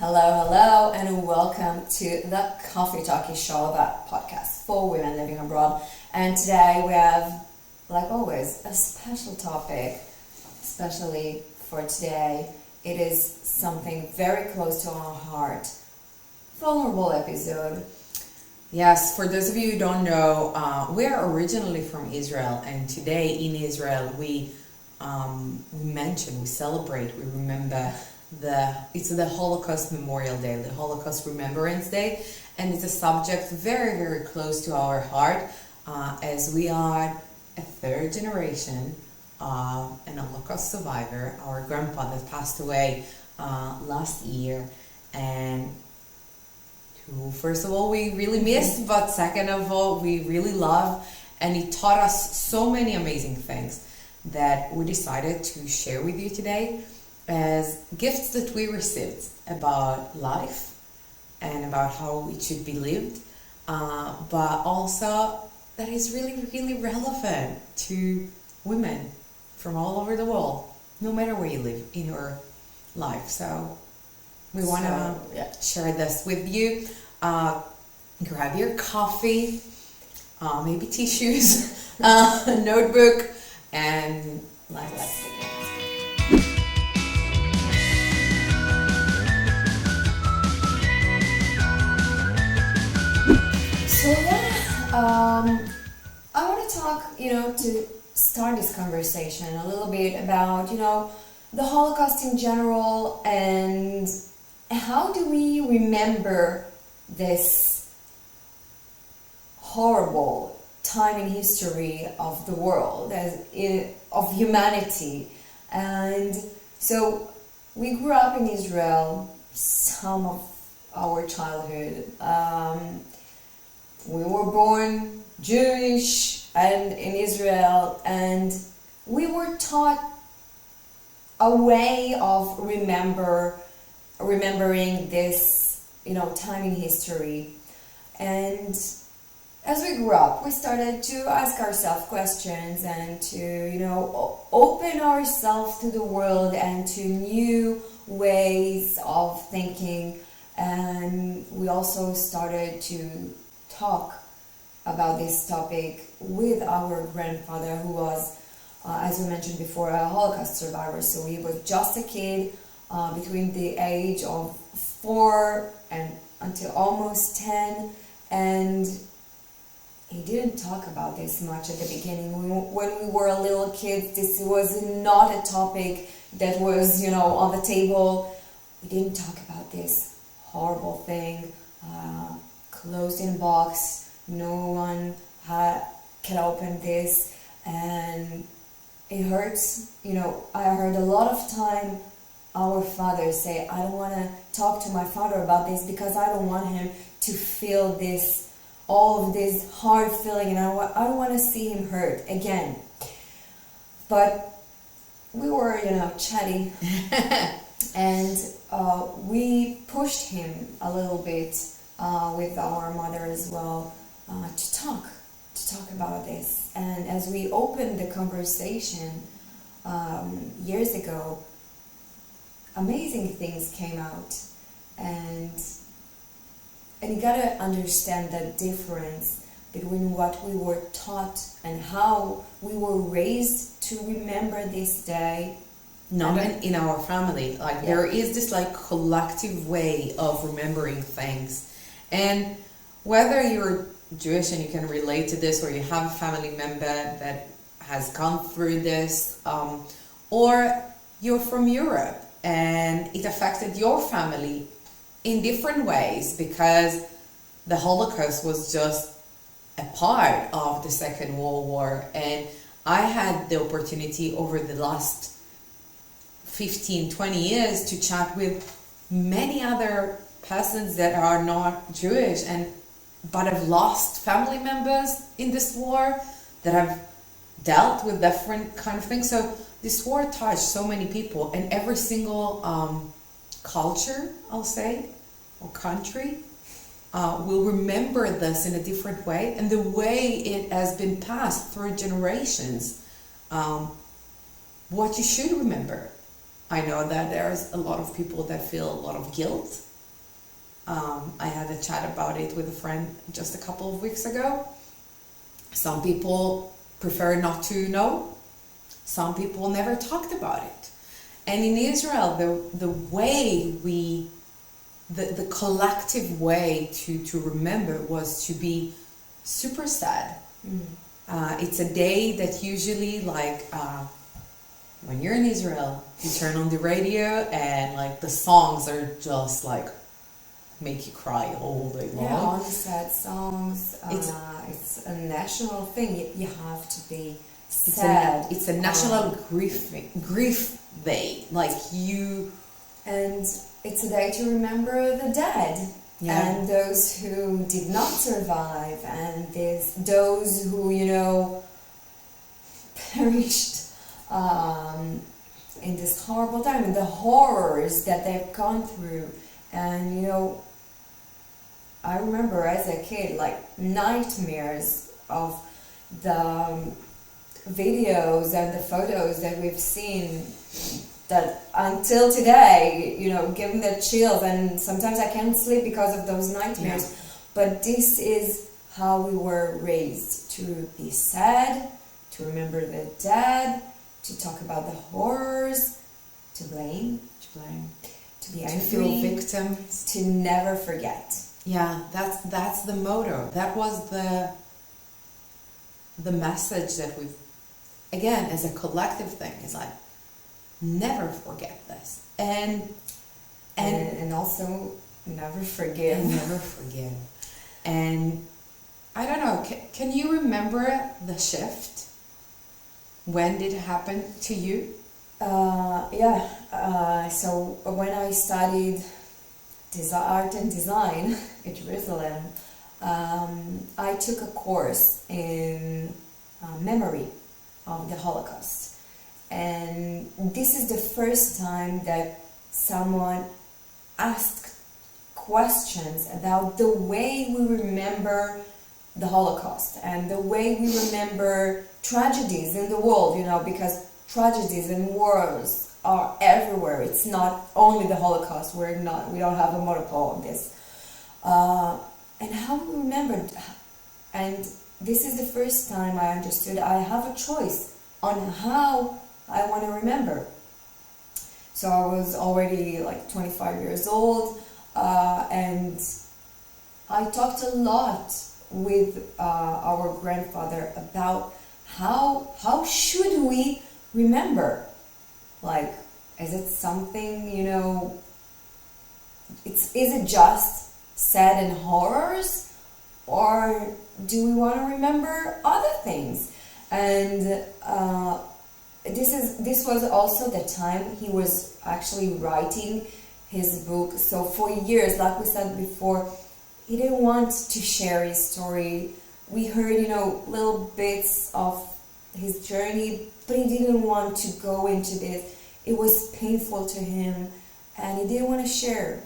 Hello, and welcome to the Coffee Talkie Show, that podcast for women living abroad. And today we have, like always, a special topic, especially for today. It is something very close to our heart. Vulnerable episode. Yes, for those of you who don't know, we are originally from Israel, and today in Israel we celebrate, we remember it's the Holocaust Memorial Day, the Holocaust Remembrance Day, and it's a subject very, very close to our heart, as we are a third generation an Holocaust survivor. Our grandfather passed away last year, and who, first of all, we really missed, but second of all, we really love, and he taught us so many amazing things that we decided to share with you today as gifts that we received about life and about how it should be lived, but also that is really, really relevant to women from all over the world, no matter where you live in your life. So we want to share this with you. Grab your coffee, maybe tissues, a notebook, and let's begin. So I want to talk, to start this conversation a little bit about, the Holocaust in general, and how do we remember this horrible time in history of the world, of humanity. And so we grew up in Israel, some of our childhood. We were born Jewish and in Israel, and we were taught a way of remembering this, time in history. And as we grew up, we started to ask ourselves questions and to, open ourselves to the world and to new ways of thinking. And we also started to talk about this topic with our grandfather, who was, as we mentioned before, a Holocaust survivor. So he was just a kid between the age of 4 and until almost 10, and he didn't talk about this much at the beginning. When we were little kids, this was not a topic that was, on the table. We didn't talk about this horrible thing, closed in box. No one can open this, and it hurts. I heard a lot of time our father say, I don't want to talk to my father about this because I don't want him to feel all of this hard feeling, and I don't want to see him hurt again. But we were, chatty, and we pushed him a little bit with our mother as well to talk about this. And as we opened the conversation years ago, amazing things came out, and you gotta understand the difference between what we were taught and how we were raised to remember this day. Not in our family. There is this collective way of remembering things, and whether you're Jewish and you can relate to this, or you have a family member that has gone through this, or you're from Europe and it affected your family in different ways, because the Holocaust was just a part of the Second World War. And I had the opportunity over the last 15-20 years to chat with many other persons that are not Jewish but have lost family members in this war, that have dealt with different kind of things. So this war touched so many people, and every single culture, I'll say, or country will remember this in a different way, and the way it has been passed through generations, what you should remember. I know that there's a lot of people that feel a lot of guilt I had a chat about it with a friend just a couple of weeks ago. Some people prefer not to know. Some people never talked about it. And in Israel, the way the collective way to remember was to be super sad. It's a day that usually, like, when you're in Israel, you turn on the radio and like the songs are just like make you cry all day long. Yeah, all the sad songs. It's a national thing. You have to be sad. It's a national grief day. Like you, and it's a day to remember the dead. Yeah. And those who did not survive, and those who, perished in this horrible time, and the horrors that they've gone through. And, I remember as a kid, like, nightmares of the videos and the photos that we've seen that until today, give me the chills, and sometimes I can't sleep because of those nightmares. Yeah. But this is how we were raised, to be sad, to remember the dead, to talk about the horrors, to blame, to be angry, to feel victims, to never forget. Yeah, that's the motto. That was the message that we've, again, as a collective thing, is like, never forget this, and also never forgive. Never forgive. And I don't know. Can you remember the shift? When did it happen to you? So when I studied art and design in Jerusalem, I took a course in memory of the Holocaust. And this is the first time that someone asked questions about the way we remember the Holocaust and the way we remember tragedies in the world, because tragedies and wars are everywhere. It's not only the Holocaust. We don't have a monopoly on this. And how we remembered. And this is the first time I understood I have a choice on how I want to remember. So I was already like 25 years old, and I talked a lot with our grandfather about how should we remember? Like, is it something, is it just sad and horrors, or do we want to remember other things? And this was also the time he was actually writing his book. So for years, like we said before, he didn't want to share his story. We heard, little bits of his journey, but he didn't want to go into this. It was painful to him, and he didn't want to share.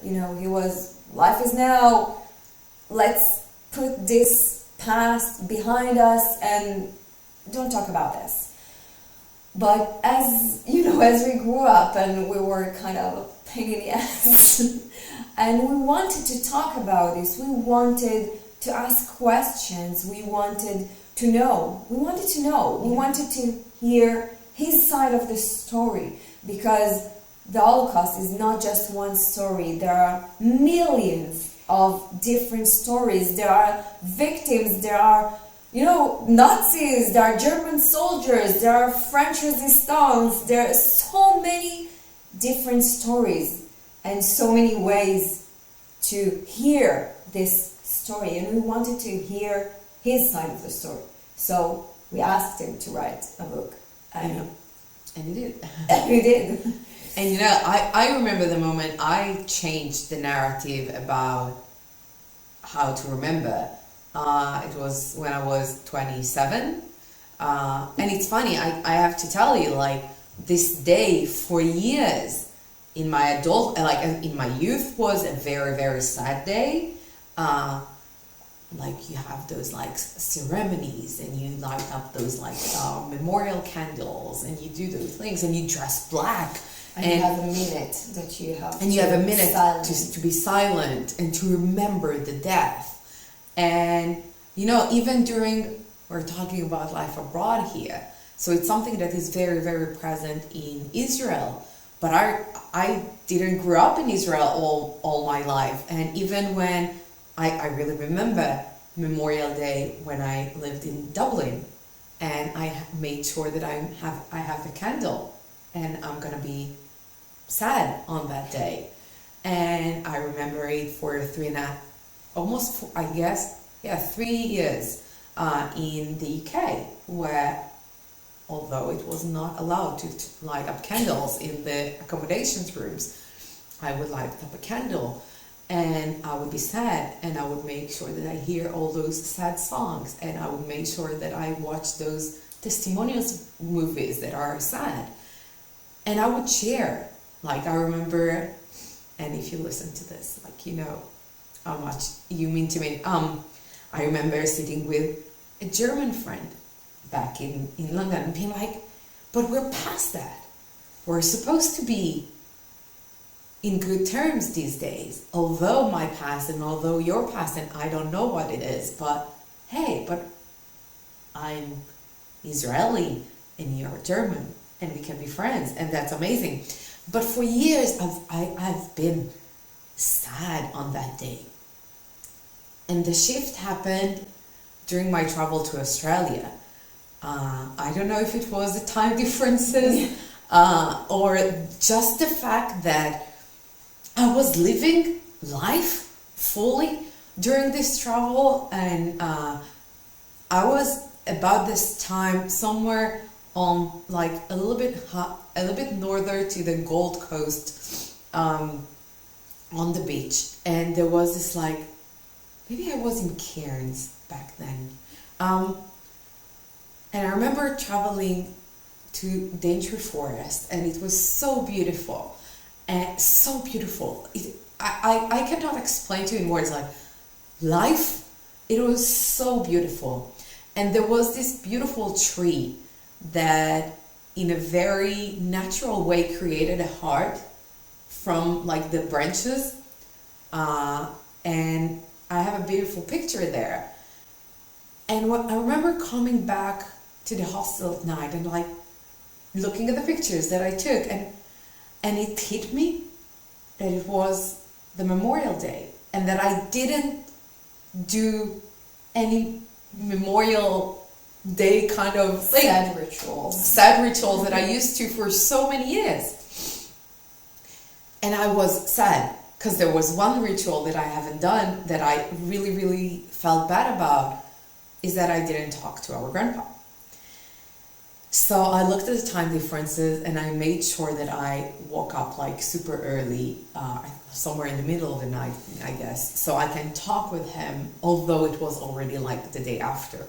Life is now, let's put this past behind us and don't talk about this. But as we grew up, and we were kind of a pain in the ass, and we wanted to talk about this, we wanted to ask questions, we wanted to know, we wanted to hear his side of the story, because the Holocaust is not just one story. There are millions of different stories. There are victims, there are Nazis, there are German soldiers, there are French resistance, there are so many different stories and so many ways to hear this story, and we wanted to hear his side of the story. So we asked him to write a book, and he did. He did. And I remember the moment I changed the narrative about how to remember. It was when I was 27, and it's funny, I have to tell you, like, this day for years in my in my youth was a very, very sad day. Like, you have those like ceremonies, and you light up those like memorial candles, and you do those things, and you dress black, And you have a minute that you have and you have a minute to be silent and to remember the death. And even during, we're talking about life abroad here, so it's something that is very, very present in Israel. But I didn't grow up in Israel all my life, and even when I really remember Memorial Day when I lived in Dublin, and I made sure that I have the candle, and I'm gonna be sad on that day. And I remember it for 3 years in the UK, where although it was not allowed to light up candles in the accommodations rooms, I would light up a candle and I would be sad, and I would make sure that I hear all those sad songs, and I would make sure that I watch those testimonials movies that are sad, and I would share. Like, I remember, and if you listen to this, how much you mean to me. I remember sitting with a German friend back in London and being like, but we're past that. We're supposed to be in good terms these days. Although my past and although your past, and I don't know what it is, but hey, but I'm Israeli and you're German and we can be friends, and that's amazing. But for years, I've been sad on that day. And the shift happened during my travel to Australia. I don't know if it was the time differences or just the fact that I was living life fully during this travel, and I was about this time somewhere on like a little bit northern to the Gold Coast, on the beach, and there was this maybe I was in Cairns back then, and I remember traveling to Daintree Forest, and it was so beautiful, and so beautiful. I cannot explain to you in words, life. It was so beautiful, and there was this beautiful tree that in a very natural way created a heart from the branches, and I have a beautiful picture there. And I remember coming back to the hostel at night and looking at the pictures that I took, and it hit me that it was the Memorial Day, and that I didn't do any Memorial Day kind of thing. Sad rituals that I used to for so many years. And I was sad because there was one ritual that I haven't done that I really, really felt bad about, is that I didn't talk to our grandpa. So I looked at the time differences and I made sure that I woke up super early, somewhere in the middle of the night, I guess, so I can talk with him, although it was already the day after.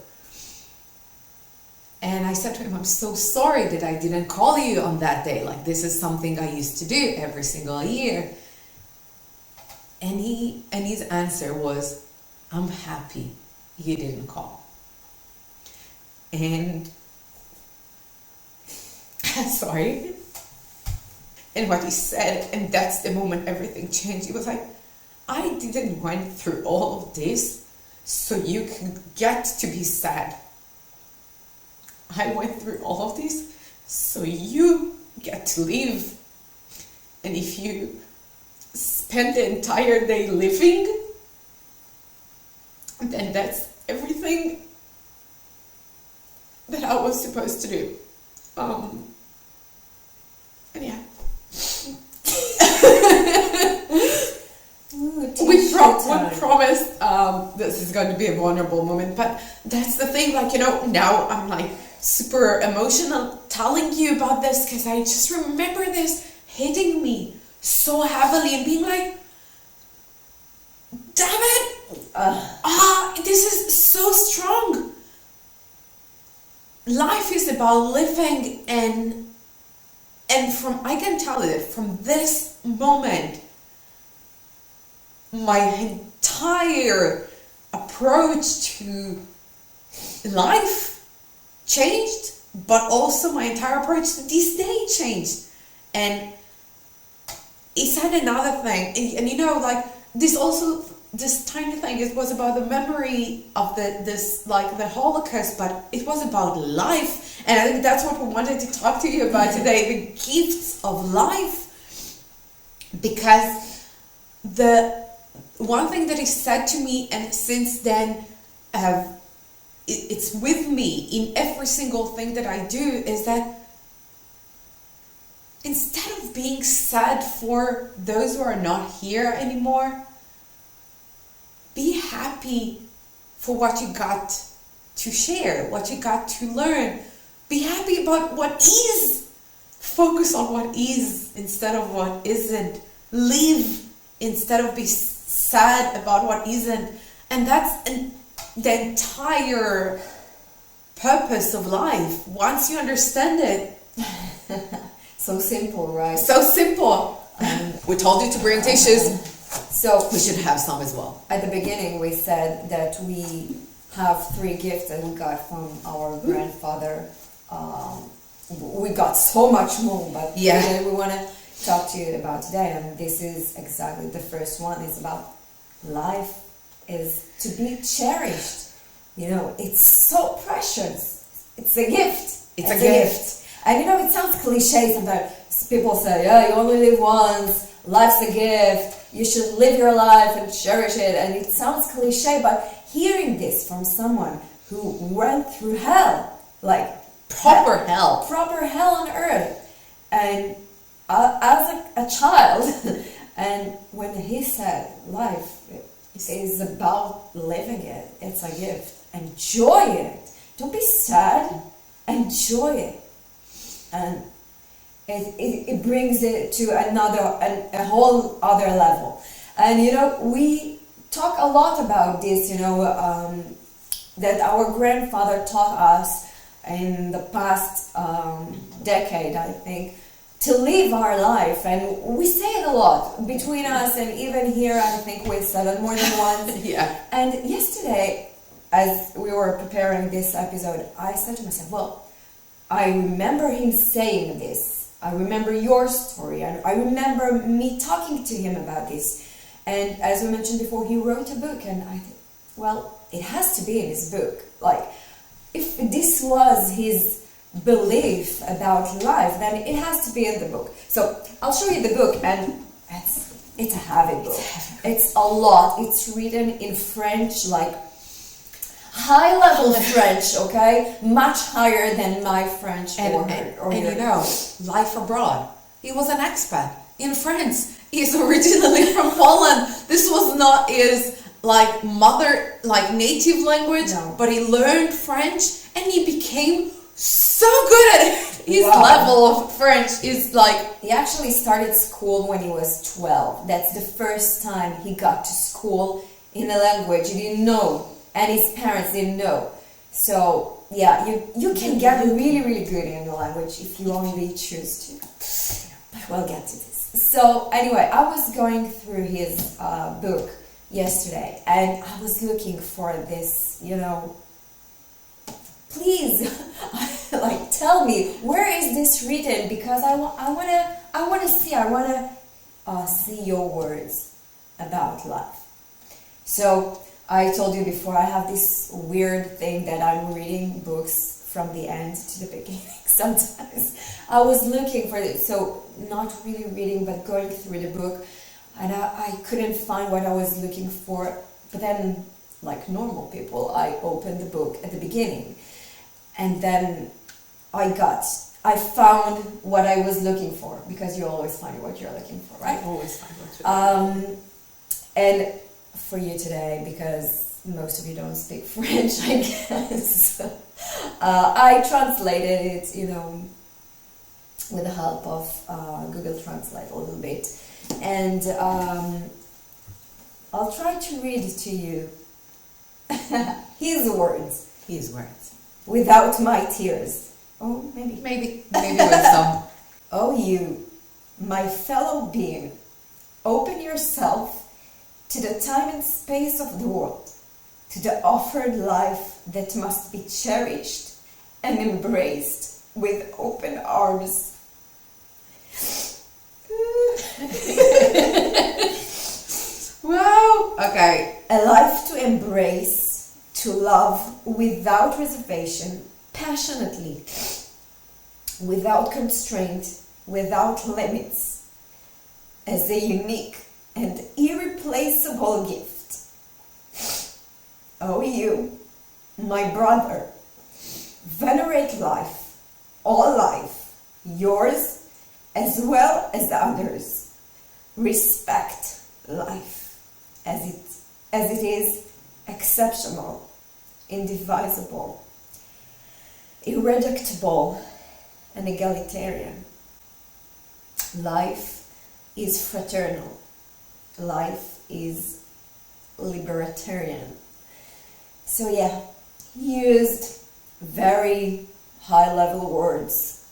And I said to him, I'm so sorry that I didn't call you on that day. This is something I used to do every single year. And his answer was, I'm happy you didn't call. And sorry. And what he said, and that's the moment everything changed. He was like, I didn't went through all of this so you can get to be sad. I went through all of this so you get to live. And if you spend the entire day living, then that's everything that I was supposed to do. And yeah. We promised this is going to be a vulnerable moment, but that's the thing, now I'm super emotional telling you about this, because I just remember this hitting me so heavily and being like, damn it, this is so strong. Life is about living, and I can tell you that from this moment, my entire approach to life changed, but also my entire approach to this day changed. And he said another thing, and you know, like this tiny thing, it was about the memory of the Holocaust, but it was about life, and I think that's what we wanted to talk to you about today, the gifts of life, because the one thing that he said to me, and since then it's with me in every single thing that I do, is that instead of being sad for those who are not here anymore, be happy for what you got to share, what you got to learn. Be happy about what is. Focus on what is instead of what isn't. Live instead of be sad about what isn't. And that's the entire purpose of life. Once you understand it. So simple, right? So simple. We told you to bring tissues. So we should have some as well. At the beginning, we said that we have 3 gifts that we got from our grandfather. We got so much more, but we want to talk to you about today. And this is exactly the first one. It's about life is to be cherished. You know, it's so precious. It's a gift. It's a gift. And you know, it sounds cliche sometimes. People say, yeah, you only live once. Life's a gift. You should live your life and cherish it. And it sounds cliche, but hearing this from someone who went through hell, like proper hell on earth, and as a child, and when he said life is about living it, it's a gift. Enjoy it. Don't be sad. Enjoy it. And it brings it to a whole other level. And you know, we talk a lot about this, you know, that our grandfather taught us in the past decade, I think, to live our life. And we say it a lot between us, and even here I think we said it more than once. Yeah. And yesterday, as we were preparing this episode, I said to myself, well, I remember him saying this. I remember your story, and I remember me talking to him about this. And as we mentioned before, he wrote a book, and I thought, well, it has to be in his book. Like, if this was his belief about life, then it has to be in the book. So I'll show you the book, and it's a heavy book. It's a lot. It's written in French, like high level French, okay? Much higher than my French or you know, life abroad. He was an expat in France. He's originally from Poland. This was not his native language, but he learned French and he became so good at it. His level of French is like... He actually started school when he was 12. That's the first time he got to school in a language he didn't know. And his parents didn't know. So, yeah, you can get really, really good in the language if you only choose to. But we'll get to this. So, anyway, I was going through his book yesterday, and I was looking for this, you know, please, tell me, where is this written? Because I want to see your words about life. So, I told you before, I have this weird thing that I'm reading books from the end to the beginning sometimes. I was looking for it, so not really reading, but going through the book, and I couldn't find what I was looking for. But then, like normal people, I opened the book at the beginning, and then I found what I was looking for, because you always find what you're looking for, right? I always find what you're looking for. And for you today, because most of you don't speak French, I guess, I translated it, you know, with the help of Google Translate a little bit, and I'll try to read to you his words. His words. Without my tears. Oh, maybe with some. Oh, you, my fellow being, open yourself to the time and space of the world, to the offered life that must be cherished and embraced with open arms. Wow. Okay. A life to embrace, to love without reservation, passionately, without constraint, without limits, as a unique and irreplaceable gift. Oh, you, my brother, venerate life, all life, yours as well as others. Respect life as it is exceptional, indivisible, irreducible, and egalitarian. Life is fraternal. Life is libertarian. So yeah, he used very high-level words,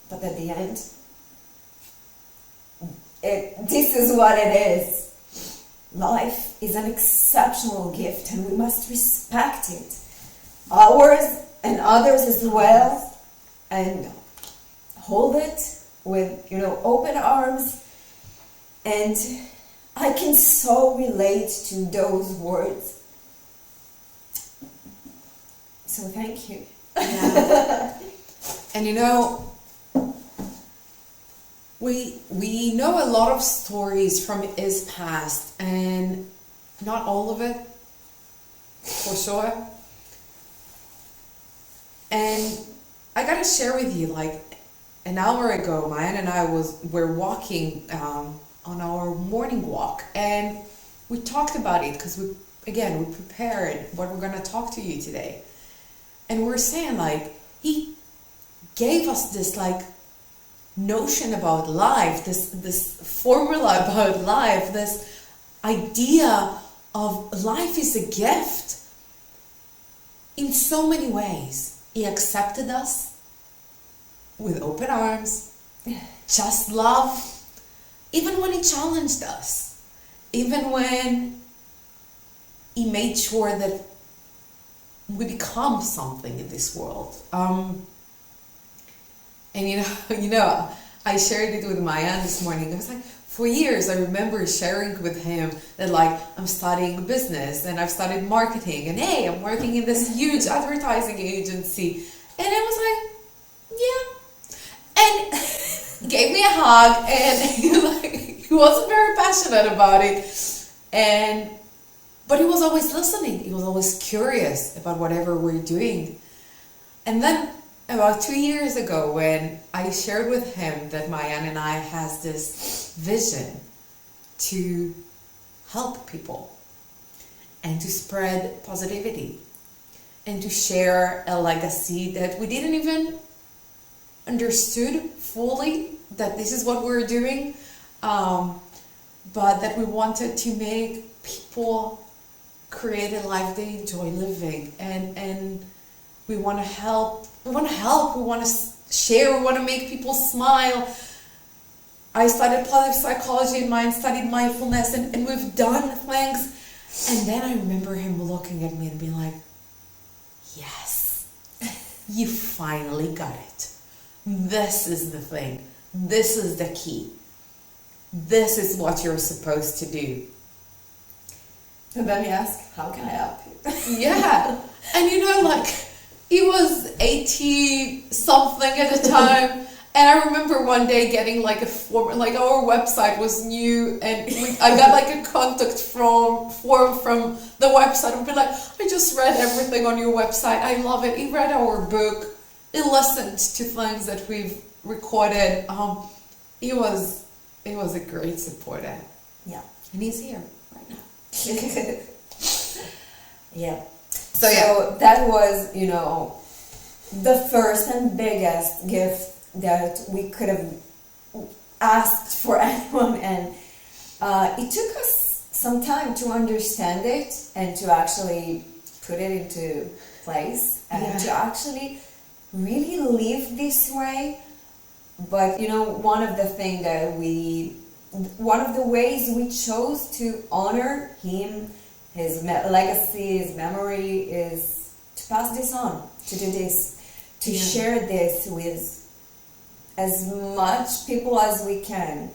but at the end, this is what it is. Life is an exceptional gift and we must respect it. Ours and others as well, and hold it with, open arms. And I can so relate to those words. So thank you. Yeah. And we know a lot of stories from his past, and not all of it, for sure. And I gotta share with you, like an hour ago, Maayan and I were walking on our morning walk, and we talked about it because we prepared what we're gonna talk to you today, and we're saying like he gave us this like notion about life, this formula about life, this idea of life is a gift in so many ways. He accepted us with open arms, just love, even when he challenged us, even when he made sure that we become something in this world. And I shared it with Maayan this morning. I was like, for years, I remember sharing with him that like, I'm studying business and I've studied marketing and hey, I'm working in this huge advertising agency. And I was like, yeah. And he gave me a hug and he wasn't very passionate about it. But he was always listening. He was always curious about whatever we're doing. And then about 2 years ago, when I shared with him that Maayan and I has this vision to help people and to spread positivity and to share a legacy that we didn't even understood fully that this is what we're doing, but that we wanted to make people create a life they enjoy living, and we want to help, we want to share, we want to make people smile. I studied positive psychology and Maayan studied mindfulness, and we've done things. And then I remember him looking at me and being like, yes, you finally got it. This is the thing. This is the key. This is what you're supposed to do. And then he asked, how can I help you? Yeah. And he was 80 something at the time. And I remember one day getting like a form, like our website was new, and I got like a contact form from the website. I'd be like, I just read everything on your website. I love it. He read our book. He listened to things that we've recorded. He was a great supporter. Yeah. And he's here right now. Yeah. So yeah. That was, the first and biggest gift that we could have asked for anyone, and it took us some time to understand it and to actually put it into place and to actually really live this way. But one of the ways we chose to honor him, his legacy, his memory, is to pass this on, to do this, to share this with as much people as we can,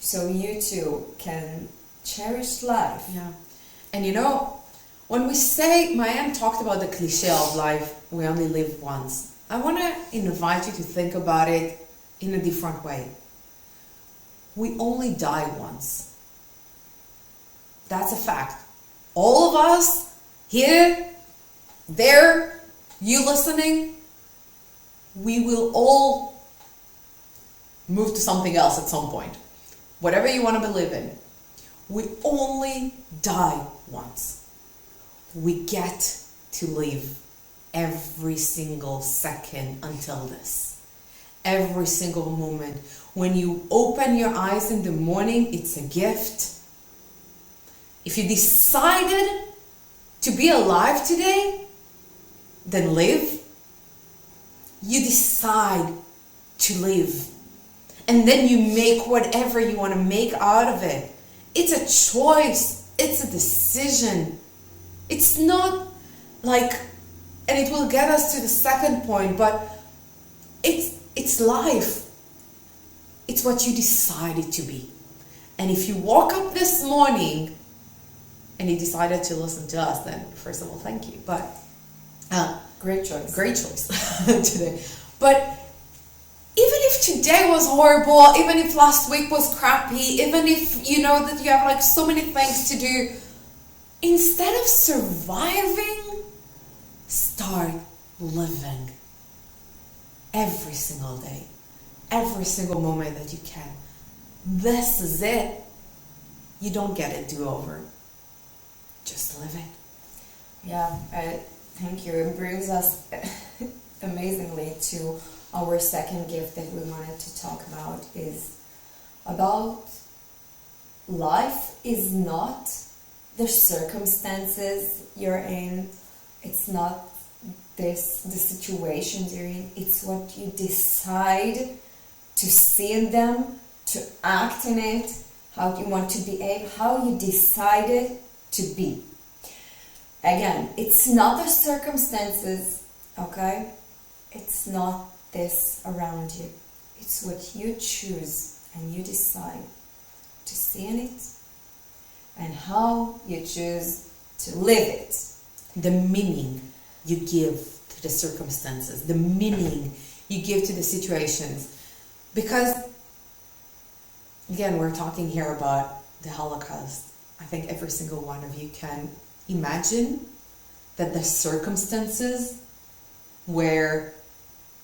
so you too can cherish life. Yeah. And you know, when we say, Maayan talked about the cliche of life, we only live once. I want to invite you to think about it in a different way. We only die once. That's a fact. All of us, here, there, you listening, we will all move to something else at some point. Whatever you want to believe in. We only die once. We get to live every single second until this. Every single moment. When you open your eyes in the morning, it's a gift. If you decided to be alive today, then live. You decide to live. And then you make whatever you want to make out of it. It's a choice. It's a decision. It's not like, and it will get us to the second point, but it's life. It's what you decided to be. And if you woke up this morning and you decided to listen to us, then first of all, thank you. But great choice. Great choice today. But even if today was horrible, even if last week was crappy, even if you know that you have like so many things to do, instead of surviving, start living every single day, every single moment that you can. This is it. You don't get a do-over. Just live it. Yeah, thank you. It brings us amazingly to our second gift that we wanted to talk about, is about life is not the circumstances you're in. It's not the situations you're in. It's what you decide to see in them, to act in it, how you want to behave, how you decided to be. Again, it's not the circumstances, okay? It's not this around you. It's what you choose and you decide to see in it, and how you choose to live it. The meaning you give to the circumstances, the meaning you give to the situations. Because, again, we're talking here about the Holocaust. I think every single one of you can imagine that the circumstances where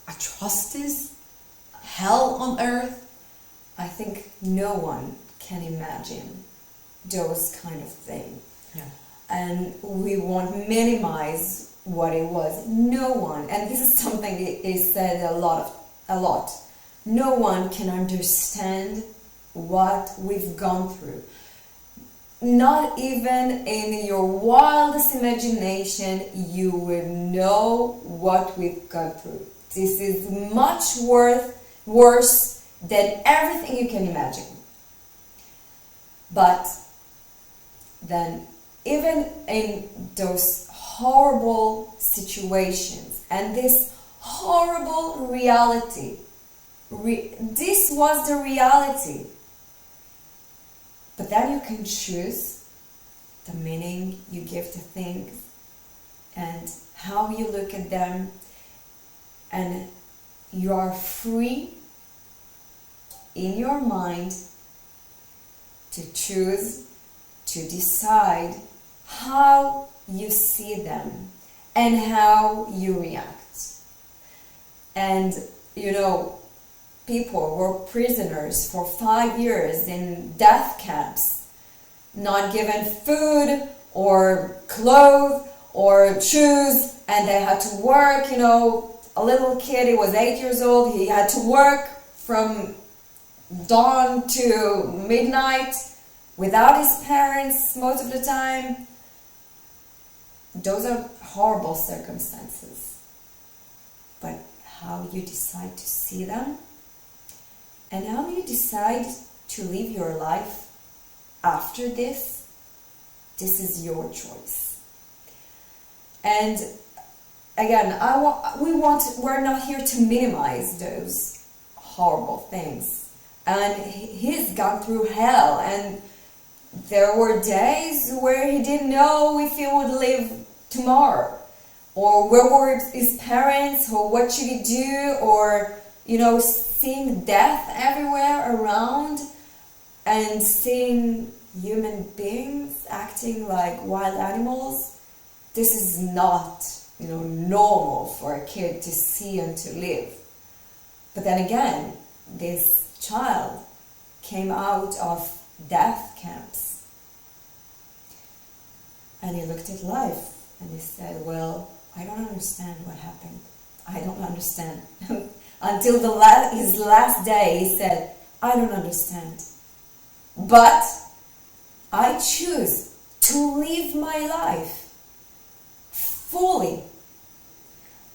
atrocities, hell on earth, I think no one can imagine those kind of things. Yeah. And we won't minimize what it was. No one, and this is something that is said a lot. No one can understand what we've gone through. Not even in your wildest imagination you will know what we've gone through. This is much worse than everything you can imagine. But then, even in those horrible situations and this horrible reality, this was the reality. But then you can choose the meaning you give to things and how you look at them, and you are free in your mind to choose, to decide how you see them and how you react. And you know, people were prisoners for 5 years in death camps, not given food or clothes or shoes, and they had to work. You know, a little kid, he was 8 years old, he had to work from dawn to midnight without his parents most of the time. Those are horrible circumstances. But how you decide to see them and how you decide to live your life after this is your choice. And again, we're not here to minimize those horrible things. and he's gone through hell, and there were days where he didn't know if he would live tomorrow, or where were his parents, or what should he do, or seeing death everywhere around and seeing human beings acting like wild animals. This is not normal for a kid to see and to live. But then again, this child came out of death camps, and he looked at life and he said, well, I don't understand what happened. I don't understand. Until his last day, he said, I don't understand. But I choose to live my life fully.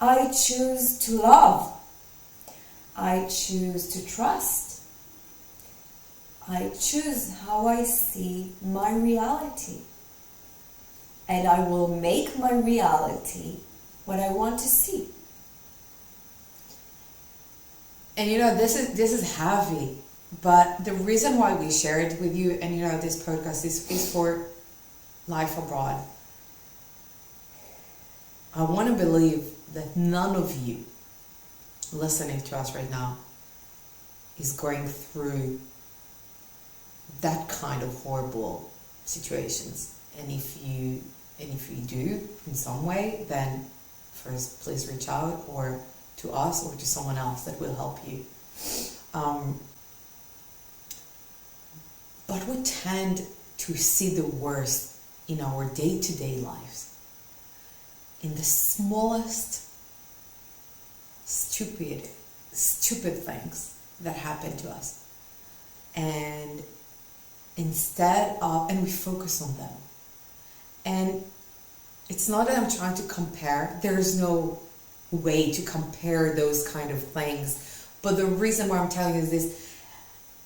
I choose to love. I choose to trust. I choose how I see my reality. And I will make my reality what I want to see. And this is heavy, but the reason why we share it with you, and this podcast is for life abroad. I want to believe that none of you listening to us right now is going through that kind of horrible situations. And if you do in some way, then first please reach out, or to us or to someone else that will help you. But we tend to see the worst in our day-to-day lives, in the smallest stupid things that happen to us, and we focus on them. And it's not that I'm trying to compare. There is no way to compare those kind of things. But the reason why I'm telling you is this: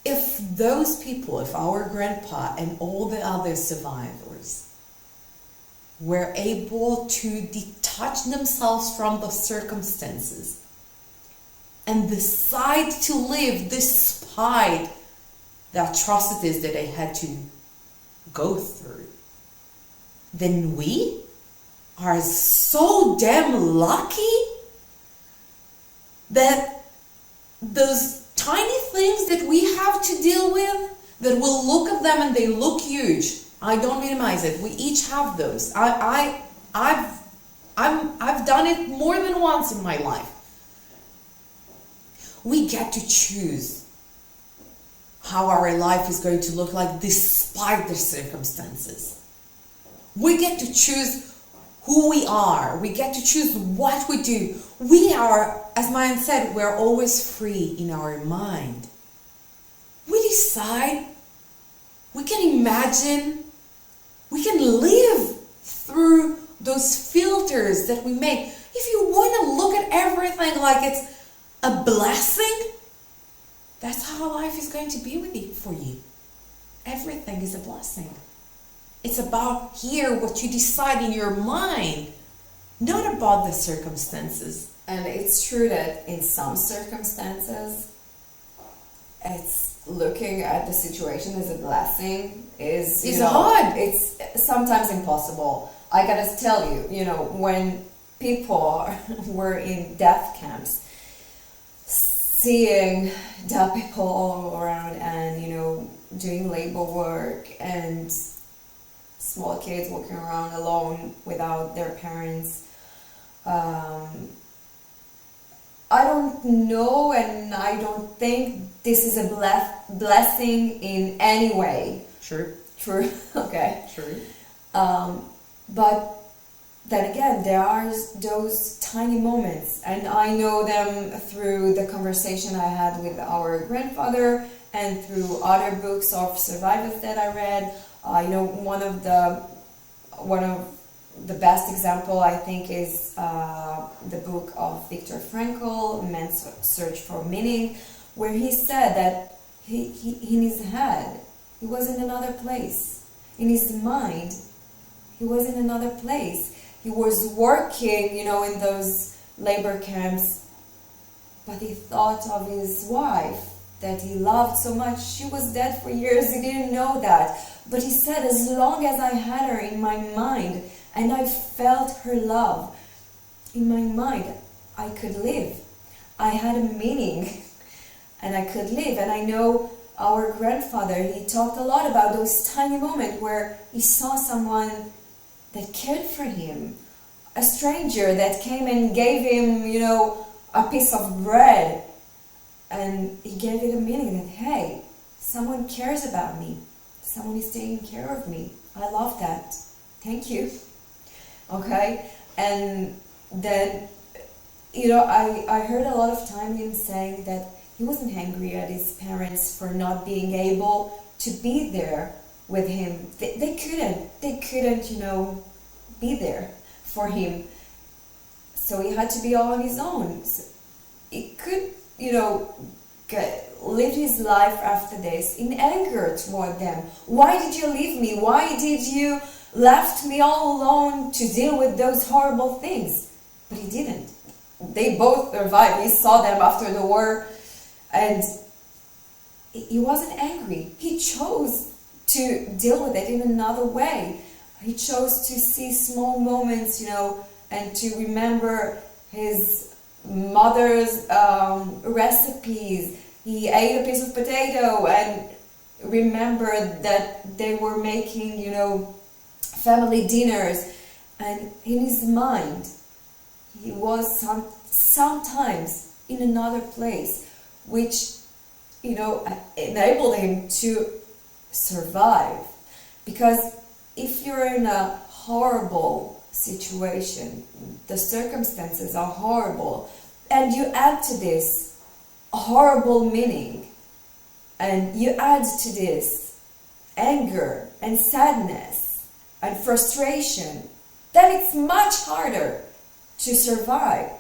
if those people, if our grandpa and all the other survivors were able to detach themselves from the circumstances and decide to live despite the atrocities that they had to go through, then we are so damn lucky that those tiny things that we have to deal with, that we'll look at them and they look huge. I don't minimize it. We each have those. I've done it more than once in my life. We get to choose how our life is going to look like despite the circumstances. We get to choose who we are. We get to choose what we do. We are, as Maayan said, we're always free in our mind. We decide, we can imagine, we can live through those filters that we make. If you want to look at everything like it's a blessing, that's how life is going to be with you, for you. Everything is a blessing. It's about here what you decide in your mind, not about the circumstances. And it's true that in some circumstances, it's looking at the situation as a blessing is hard. It's sometimes impossible. I gotta tell you, when people were in death camps, seeing dead people all around and doing labor work and small kids walking around alone without their parents. I don't know, and I don't think this is a blessing in any way. True. Okay. True. But then again, there are those tiny moments, and I know them through the conversation I had with our grandfather and through other books of survivors that I read. One of the best example I think is the book of Viktor Frankl, Man's Search for Meaning, where he said that he in his head he was in another place, in his mind he was in another place. He was working, in those labor camps, but he thought of his wife that he loved so much. She was dead for years, he didn't know that. But he said, as long as I had her in my mind and I felt her love in my mind, I could live. I had a meaning and I could live. And I know our grandfather, he talked a lot about those tiny moments where he saw someone that cared for him, a stranger that came and gave him, a piece of bread, and he gave it a meaning that, hey, someone cares about me, someone is taking care of me. I love that. Thank you. Okay? And then, I heard a lot of time him saying that he wasn't angry at his parents for not being able to be there with him. They couldn't, be there for him. So he had to be all on his own. So he could, live his life after this in anger toward them. Why did you leave me? Why did you left me all alone to deal with those horrible things? But he didn't. They both survived. He saw them after the war, and he wasn't angry. He chose to deal with it in another way. He chose to see small moments, and to remember his mother's recipes. He ate a piece of potato and remembered that they were making, family dinners. And in his mind, he was sometimes in another place, which, enabled him to survive. Because if you're in a horrible situation, the circumstances are horrible, and you add to this a horrible meaning, and you add to this anger and sadness and frustration, then it's much harder to survive.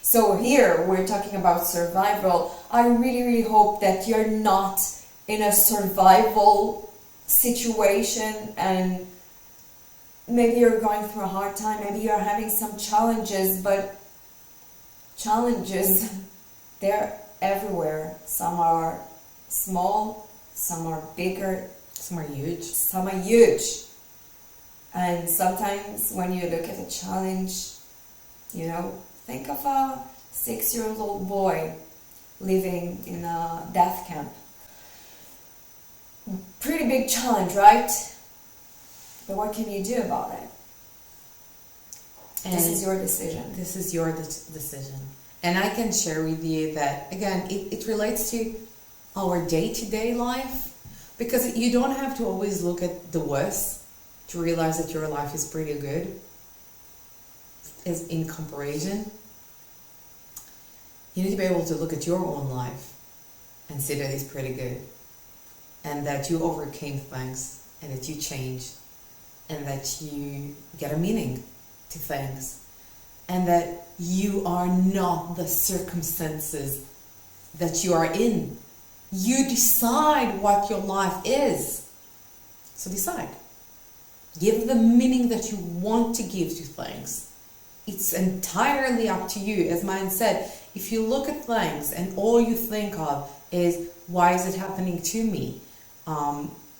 So here we're talking about survival. I really, really hope that you're not in a survival situation, and maybe you're going through a hard time, maybe you're having some challenges, but challenges, they're everywhere. Some are small, some are bigger, some are huge. And sometimes when you look at a challenge, think of a 6-year-old boy living in a death camp. Pretty big challenge, right? But what can you do about it? And this is your decision. This is your decision. And I can share with you that, again, it relates to our day-to-day life, because you don't have to always look at the worst to realize that your life is pretty good, is in comparison. You need to be able to look at your own life and see that it's pretty good, and that you overcame things, and that you changed, and that you get a meaning to things, and that you are not the circumstances that you are in. You decide what your life is. So decide. Give the meaning that you want to give to things. It's entirely up to you. As Maayan said, if you look at things and all you think of is, why is it happening to me?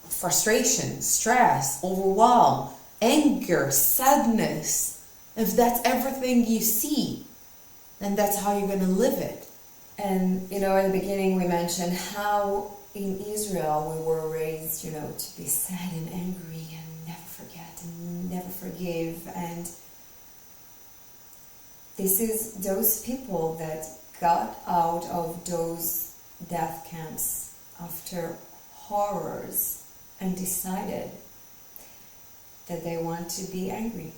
Frustration, stress, overwhelm, anger, sadness. If that's everything you see, then that's how you're going to live it. And, in the beginning we mentioned how in Israel we were raised, to be sad and angry and never forget and never forgive. And this is those people that got out of those death camps after horrors and decided that they want to be angry.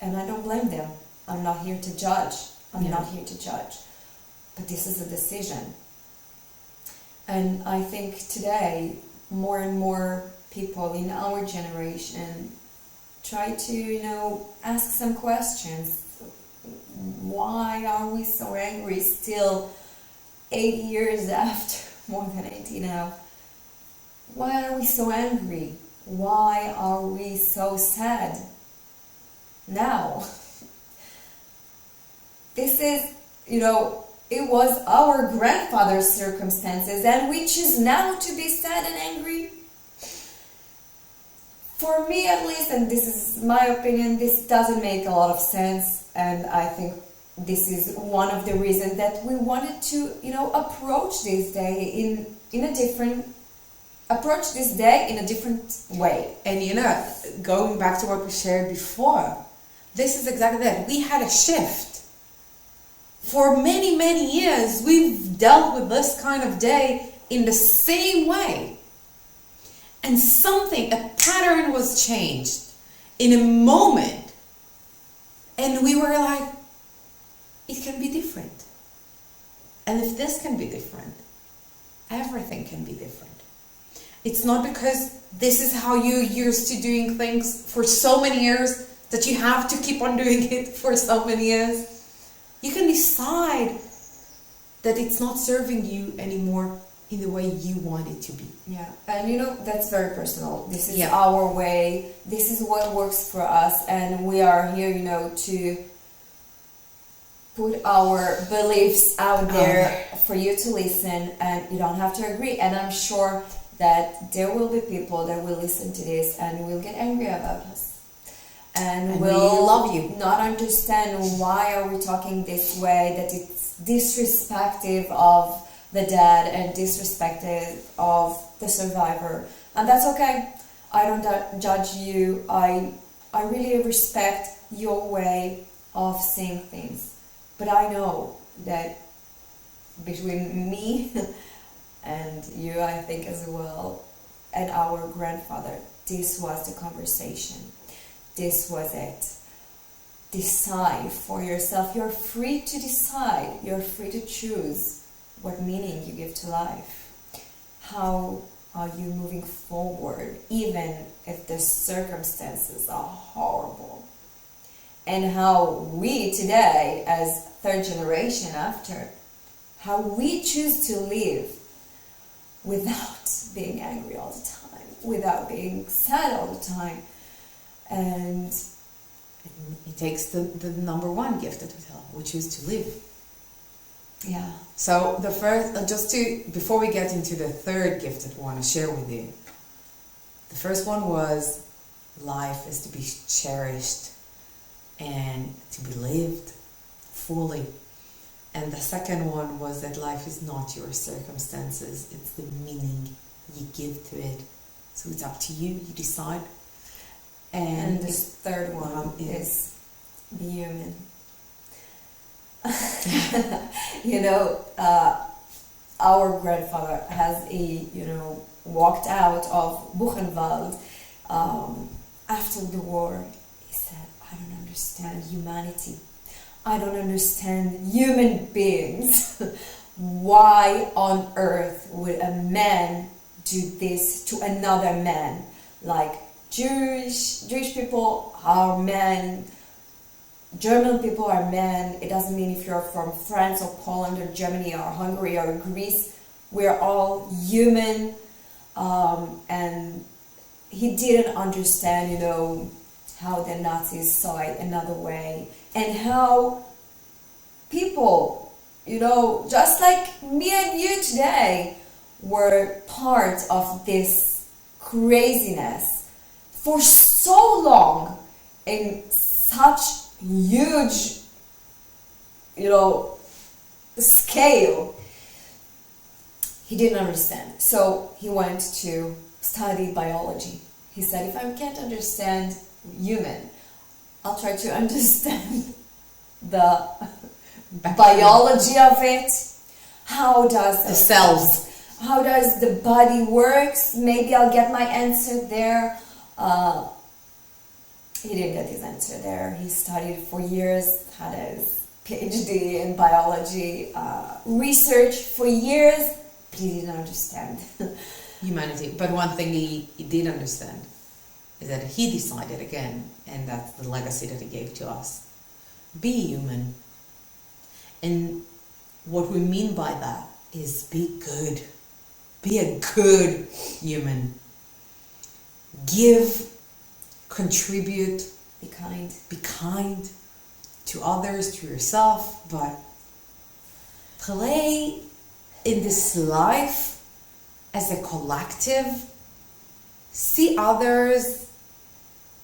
And I don't blame them. I'm not here to judge. I'm not here to judge. But this is a decision. And I think today, more and more people in our generation try to, ask some questions. Why are we so angry still 80 years after, more than 80 now? Why are we so angry? Why are we so sad now? This is, it was our grandfather's circumstances and we choose now to be sad and angry. For me at least, and this is my opinion, this doesn't make a lot of sense, and I think this is one of the reasons that we wanted to, approach this day in a different way. And going back to what we shared before, this is exactly that. We had a shift. For many, many years, we've dealt with this kind of day in the same way. And a pattern was changed in a moment. And we were like, it can be different. And if this can be different, everything can be different. It's not because this is how you're used to doing things for so many years that you have to keep on doing it for so many years. You can decide that it's not serving you anymore in the way you want it to be. Yeah, and that's very personal. This is our way. This is what works for us, and we are here, to put our beliefs out there for you to listen, and you don't have to agree. And I'm sure that there will be people that will listen to this and will get angry about us. And will love you. Not understand why are we talking this way, that it's disrespectful of the dead and disrespectful of the survivor. And that's okay. I don't judge you. I really respect your way of seeing things. But I know that between me and you, I think as well, and our grandfather, this was the conversation. This was it. Decide for yourself. You're free to decide. You're free to choose what meaning you give to life. How are you moving forward, even if the circumstances are horrible? And how we today, as third generation after, how we choose to live without being angry all the time, without being sad all the time. And it takes the number one gift that we tell, we choose to live. Yeah. So the first, before we get into the third gift that we want to share with you, the first one was life is to be cherished and to be lived fully. And the second one was that life is not your circumstances, it's the meaning you give to it. So it's up to you, you decide. And the third one is be human. Our grandfather has walked out of Buchenwald after the war. He said, I don't understand humanity. I don't understand human beings. Why on earth would a man do this to another man? Like Jewish people are men, German people are men. It doesn't mean if you're from France or Poland or Germany or Hungary or Greece. We're all human. And he didn't understand, how the Nazis saw it another way. And how people, just like me and you today, were part of this craziness for so long in such huge, scale. He didn't understand. So he went to study biology. He said, if I can't understand human, I'll try to understand the biology of it. How does the cells? How does the body works? Maybe I'll get my answer there. He didn't get his answer there. He studied for years, had his PhD in biology, researched for years, but he didn't understand humanity. But one thing he did understand is that he decided again, and that's the legacy that he gave to us. Be human. And what we mean by that is be good. Be a good human. Give, contribute, be kind. Be kind to others, to yourself, but play in this life as a collective, see others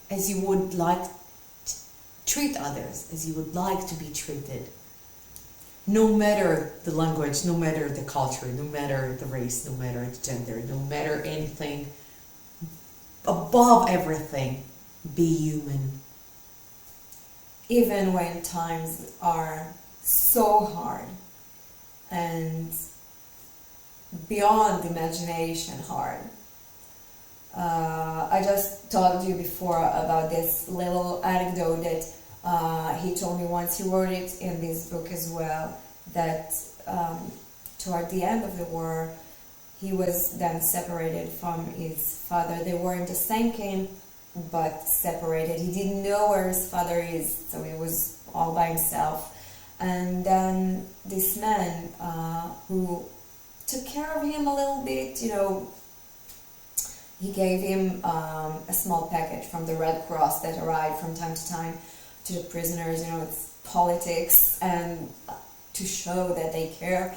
as you would like to treat others, as you would like to be treated. No matter the language, no matter the culture, no matter the race, no matter the gender, no matter anything, above everything, be human. Even when times are so hard and beyond imagination hard. I just told you before about this little anecdote that he told me once. He wrote it in this book as well, that toward the end of the war he was then separated from his father. They were in the same camp but separated. He didn't know where his father is, so he was all by himself. And then this man who took care of him a little bit, he gave him a small package from the Red Cross that arrived from time to time to the prisoners. It's politics, and to show that they care.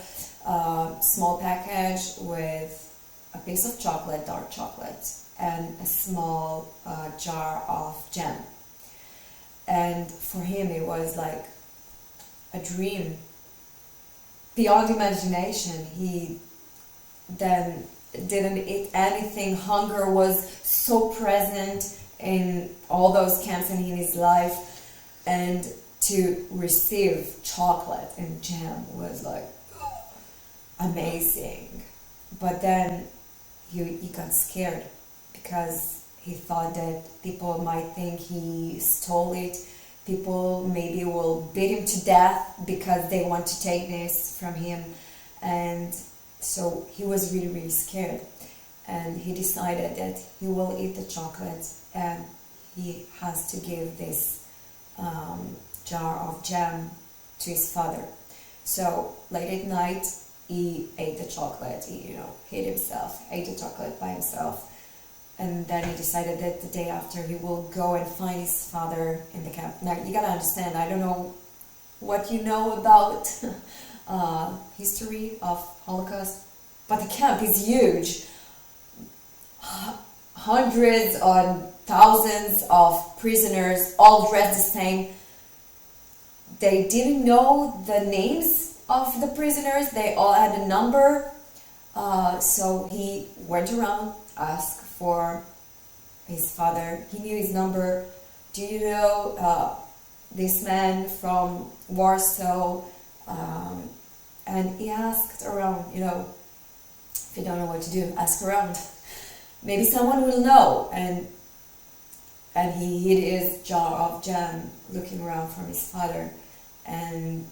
Small package with a piece of chocolate, dark chocolate, and a small jar of jam. And for him it was like a dream beyond imagination. He then didn't eat anything. Hunger was so present in all those camps and in his life, and to receive chocolate and jam was like amazing. But then he got scared because he thought that people might think he stole it. People maybe will beat him to death because they want to take this from him. And so he was really, really scared. And he decided that he will eat the chocolate and he has to give this jar of jam to his father. So late at night, he ate the chocolate. He, hid himself, ate the chocolate by himself. And then he decided that the day after he will go and find his father in the camp. Now, you gotta understand, I don't know what you know about history of Holocaust, but the camp is huge. Hundreds or thousands of prisoners, all dressed the same. They didn't know the names of the prisoners. They all had a number. So he went around, asked for his father. He knew his number. Do you know this man from Warsaw? And he asked around, if you don't know what to do, ask around. Maybe someone will know. And he hid his jar of jam looking around for his father. And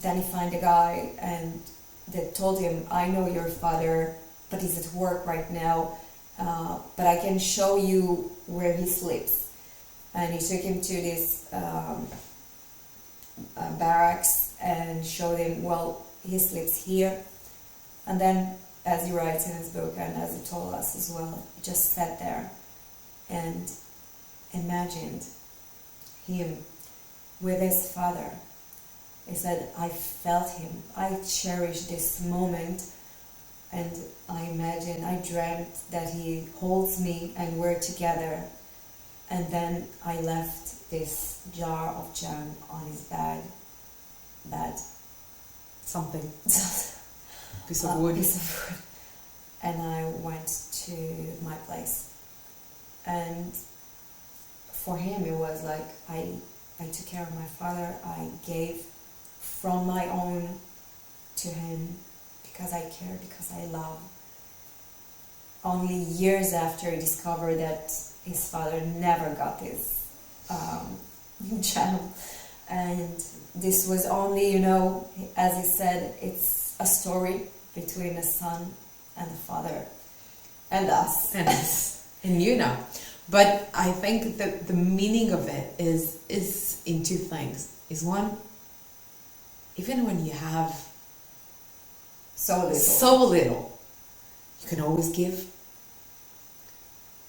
then he found a guy and they told him, I know your father, but he's at work right now. But I can show you where he sleeps. And he took him to this barracks and showed him, well, he sleeps here. And then, as he writes in his book and as he told us as well, he just sat there and imagined him with his father. He said, I felt him, I cherished this moment, and I dreamt that he holds me and we're together. And then I left this jar of jam on his bed. Something. Piece of wood. And I went to my place. And for him it was like I took care of my father. I gave from my own to him because I care, because I love. Only years after he discovered that his father never got this jam. And this was only, as he said, it's a story between a son and a father and us. And But I think that the meaning of it is in two things. Is one, even when you have so little, you can always give.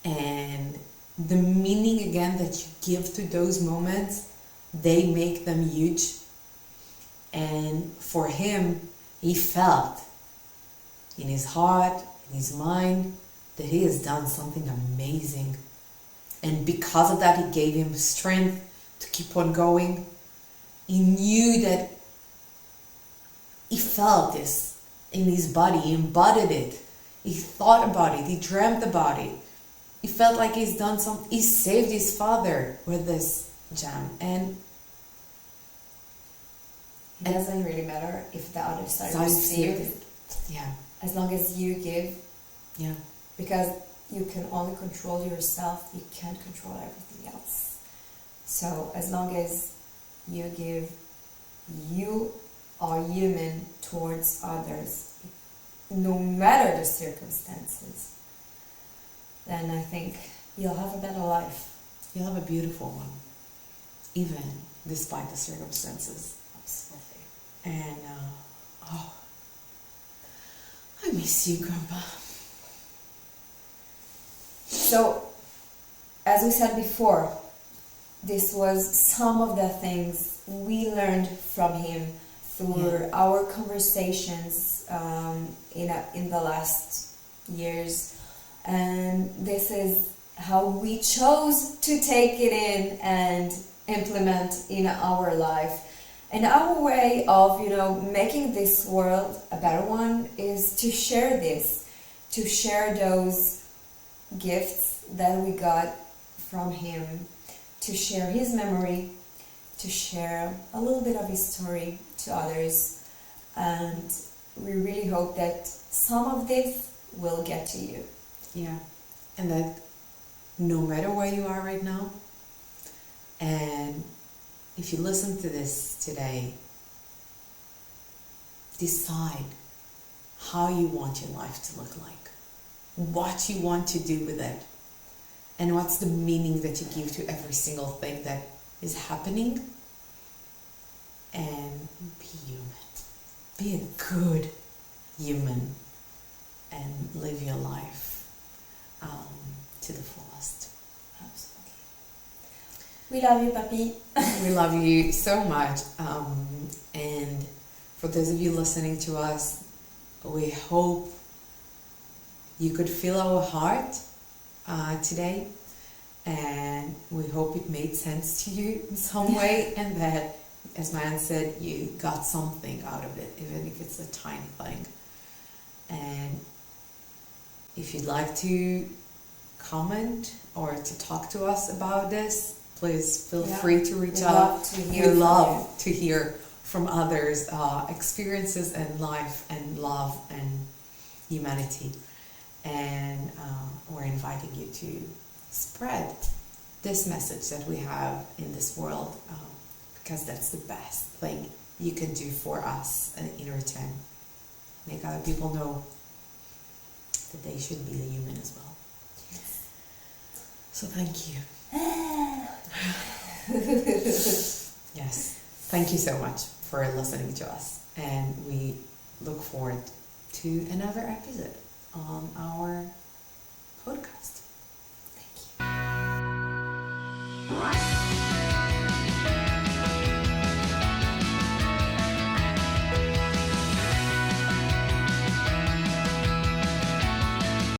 And the meaning again that you give to those moments, they make them huge. And for him, he felt in his heart, in his mind, that he has done something amazing. And because of that, he gave him strength to keep on going. He knew that he felt this in his body, he embodied it. He thought about it, he dreamt about it. He felt like he's done something, he saved his father with this gem. And it doesn't really matter if the other side so receives it. Yeah. As long as you give. Yeah. Because you can only control yourself, you can't control everything else. So as long as you give, you are human towards others, no matter the circumstances, then I think you'll have a better life. You'll have a beautiful one, even despite the circumstances. Absolutely. And, I miss you, Grandpa. So, as we said before, this was some of the things we learned from him through our conversations in the last years, and this is how we chose to take it in and implement in our life. And our way of, making this world a better one is to share this, to share those gifts that we got from him, to share his memory, to share a little bit of his story to others. And we really hope that some of this will get to you. Yeah. And that no matter where you are right now, and if you listen to this today, decide how you want your life to look like, what you want to do with it, and what's the meaning that you give to every single thing that is happening. And be human. Be a good human and live your life to the fullest. Absolutely. We love you, Papi. We love you so much. And for those of you listening to us, we hope you could feel our heart today, and we hope it made sense to you in some way, and that, as Maayan said, you got something out of it, even if it's a tiny thing. And if you'd like to comment or to talk to us about this, please feel free to reach out. We love to hear from others' experiences and life and love and humanity. And we're inviting you to spread this message that we have in this world, because that's the best thing you can do for us in return. Make other people know that they should be a human as well. Yes. So thank you. Yes. Thank you so much for listening to us. And we look forward to another episode on our podcast. Thank you.